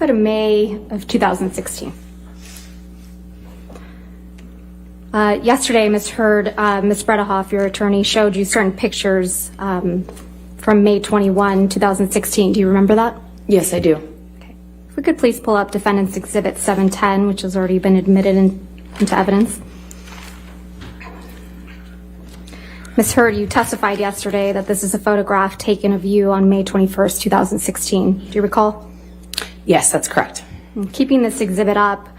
go to May of 2016. Yesterday, Ms. Heard, Ms. Bredehoff, your attorney, showed you certain pictures from May 21, 2016. Do you remember that? Yes, I do. Okay. If we could please pull up Defendant's Exhibit 710, which has already been admitted into evidence. Ms. Heard, you testified yesterday that this is a photograph taken of you on May 21st, 2016. Do you recall? Yes, that's correct. And keeping this exhibit up,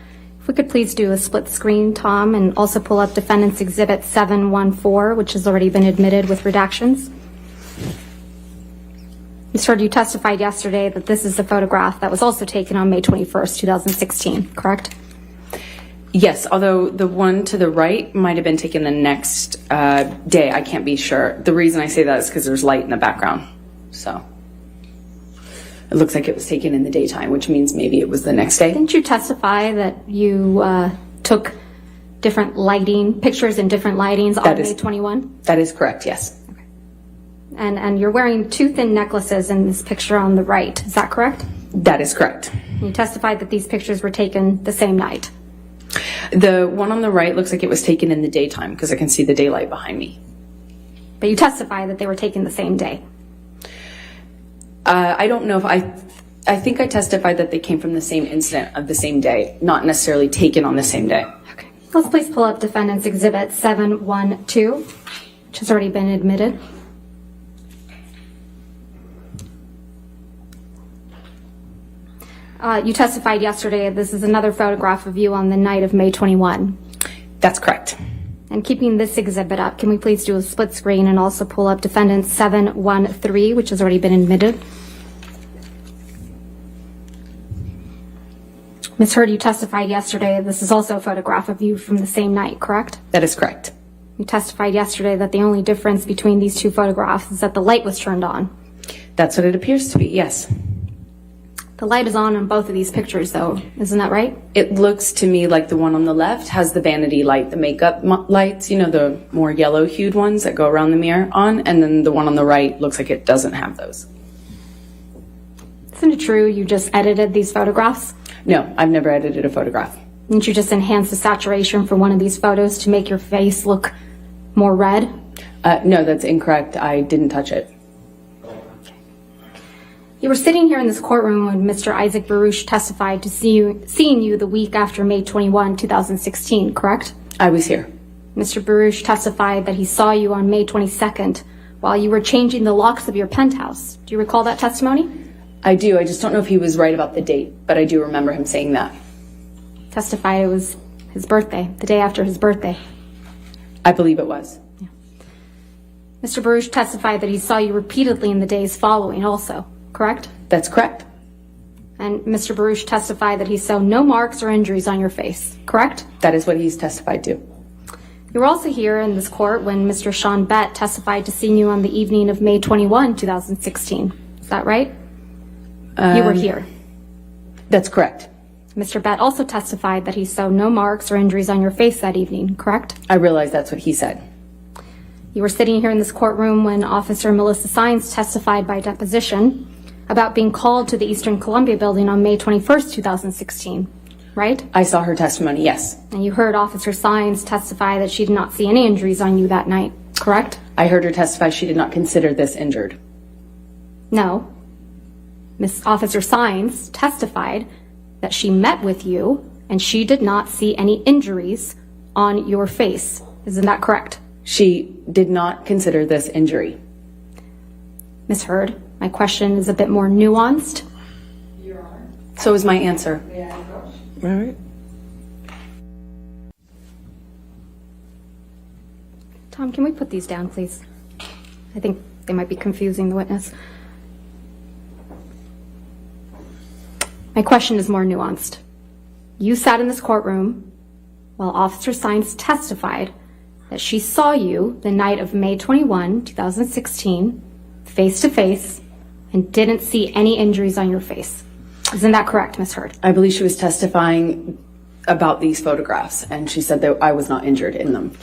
if we could please do a split screen, Tom, and also pull up Defendant's Exhibit 714, which has already been admitted with redactions. Ms. Heard, you testified yesterday that this is the photograph that was also taken on May 21st, 2016, correct? Yes, although the one to the right might have been taken the next day. I can't be sure. The reason I say that is because there's light in the background. So it looks like it was taken in the daytime, which means maybe it was the next day. Didn't you testify that you took different lighting, pictures in different lightings on May 21? That is correct, yes. Okay. And you're wearing two thin necklaces in this picture on the right. Is that correct? That is correct. You testified that these pictures were taken the same night. The one on the right looks like it was taken in the daytime because I can see the daylight behind me. But you testified that they were taken the same day. I don't know if I think I testified that they came from the same incident of the same day, not necessarily taken on the same day. Okay. Let's please pull up Defendant's Exhibit 712, which has already been admitted. You testified yesterday this is another photograph of you on the night of May 21. That's correct. And keeping this exhibit up, can we please do a split screen and also pull up Defendant 713, which has already been admitted? Ms. Heard, you testified yesterday this is also a photograph of you from the same night, correct? That is correct. You testified yesterday that the only difference between these two photographs is that the light was turned on. That's what it appears to be, yes. The light is on both of these pictures, though. Isn't that right? It looks to me like the one on the left has the vanity light, the makeup lights, you know, the more yellow hued ones that go around the mirror on, and then the one on the right looks like it doesn't have those. Isn't it true you just edited these photographs? No, I've never edited a photograph. Didn't you just enhance the saturation for one of these photos to make your face look more red? No, that's incorrect. I didn't touch it. You were sitting here in this courtroom when Mr. Isaac Baruch testified to seeing you the week after May 21, 2016, correct? I was here. Mr. Baruch testified that he saw you on May 22nd while you were changing the locks of your penthouse. Do you recall that testimony? I do. I just don't know if he was right about the date, but I do remember him saying that. Testified it was his birthday, the day after his birthday. I believe it was. Yeah. Mr. Baruch testified that he saw you repeatedly in the days following also, correct? That's correct. And Mr. Baruch testified that he saw no marks or injuries on your face, correct? That is what he's testified to. You were also here in this court when Mr. Sean Bett testified to seeing you on the evening of May 21, 2016. Is that right? You were here. That's correct. Mr. Bett also testified that he saw no marks or injuries on your face that evening, correct? I realize that's what he said. You were sitting here in this courtroom when Officer Melissa Sines testified by deposition about being called to the Eastern Columbia building on May 21st, 2016, right? I saw her testimony, yes. And you heard Officer Sines testify that she did not see any injuries on you that night, correct? I heard her testify she did not consider this injured. No. Miss Officer Sines testified that she met with you and she did not see any injuries on your face. Isn't that correct? She did not consider this injury. Ms. Heard, my question is a bit more nuanced. Your Honor. So is my answer. All right. Tom, can we put these down, please? I think they might be confusing the witness. My question is more nuanced. You sat in this courtroom while Officer Sines testified that she saw you the night of May 21, 2016, face to face, and didn't see any injuries on your face. Isn't that correct, Ms. Heard? I believe she was testifying about these photographs, and she said that I was not injured in them.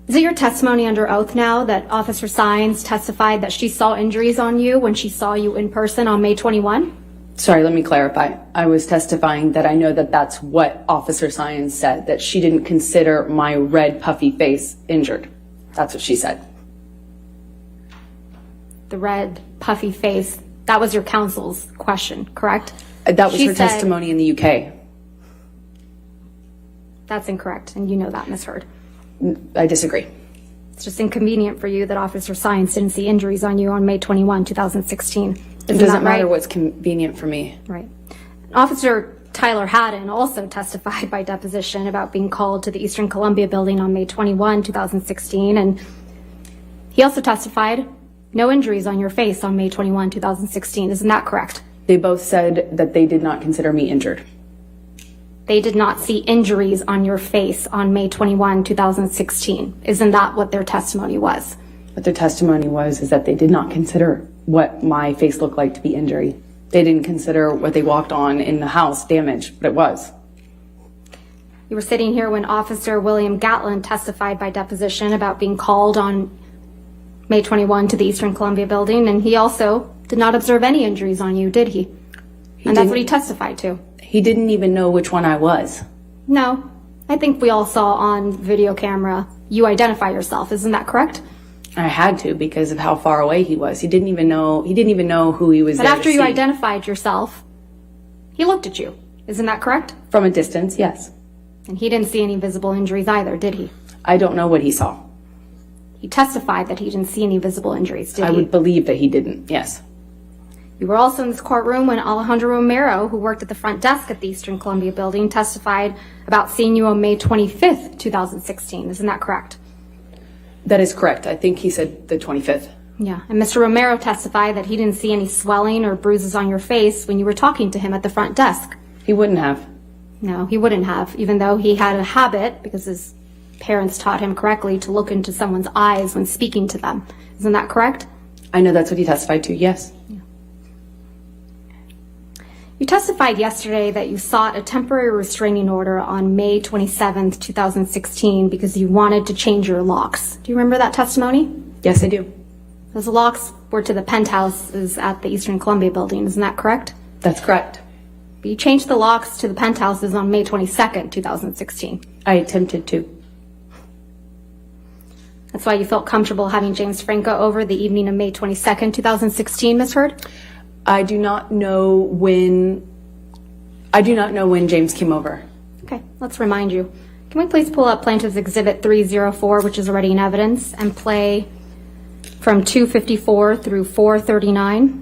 Is it your testimony under oath now that Officer Sines testified that she saw injuries on you when she saw you in person on May 21? Sorry, let me clarify. I was testifying that I know that that's what Officer Sines said, that she didn't consider my red puffy face injured. That's what she said. The red puffy face, that was your counsel's question, correct? That was She her said- testimony in the UK. That's incorrect, and you know that, Ms. Heard. I disagree. It's just inconvenient for you that Officer Sines didn't see injuries on you on May 21, 2016. It doesn't matter what's convenient for me. Right. Officer Tyler Haddon also testified by deposition about being called to the Eastern Columbia building on May 21, 2016, and he also testified no injuries on your face on May 21, 2016. Isn't that correct? They both said that they did not consider me injured. They did not see injuries on your face on May 21, 2016. Isn't that what their testimony was? What their testimony was is that they did not consider what my face looked like to be injury. They didn't consider what they walked on in the house damage, but it was. You were sitting here when Officer William Gatlin testified by deposition about being called on May 21 to the Eastern Columbia building, and he also did not observe any injuries on you, did he? And that's what he testified to. He didn't even know which one I was. No, I think we all saw on video camera you identify yourself. Isn't that correct? I had to because of how far away he was. He didn't even know who he was But there after to you see. identified yourself, he looked at you. Isn't that correct? From a distance, yes. And he didn't see any visible injuries either, did he? I don't know what he saw. He testified that he didn't see any visible injuries, did I he? would believe that he didn't, yes. You were also in this courtroom when Alejandro Romero, who worked at the front desk at the Eastern Columbia building, testified about seeing you on May 25th, 2016. Isn't that correct? That is correct. I think he said the 25th. Yeah. And Mr. Romero testified that he didn't see any swelling or bruises on your face when you were talking to him at the front desk. He wouldn't have. No, he wouldn't have, even though he had a habit, because his parents taught him correctly, to look into someone's eyes when speaking to them. Isn't that correct? I know that's what he testified to, yes. You testified yesterday that you sought a temporary restraining order on May 27th, 2016 because you wanted to change your locks. Do you remember that testimony? Yes, I do. Those locks were to the penthouses at the Eastern Columbia building. Isn't that correct? That's correct. But you changed the locks to the penthouses on May 22nd, 2016. I attempted to. That's why you felt comfortable having James Franco over the evening of May 22nd, 2016, Ms. Heard? I do not know when James came over. Okay, let's remind you. Can we please pull up Plaintiff's Exhibit 304, which is already in evidence, and play from 254 through 439?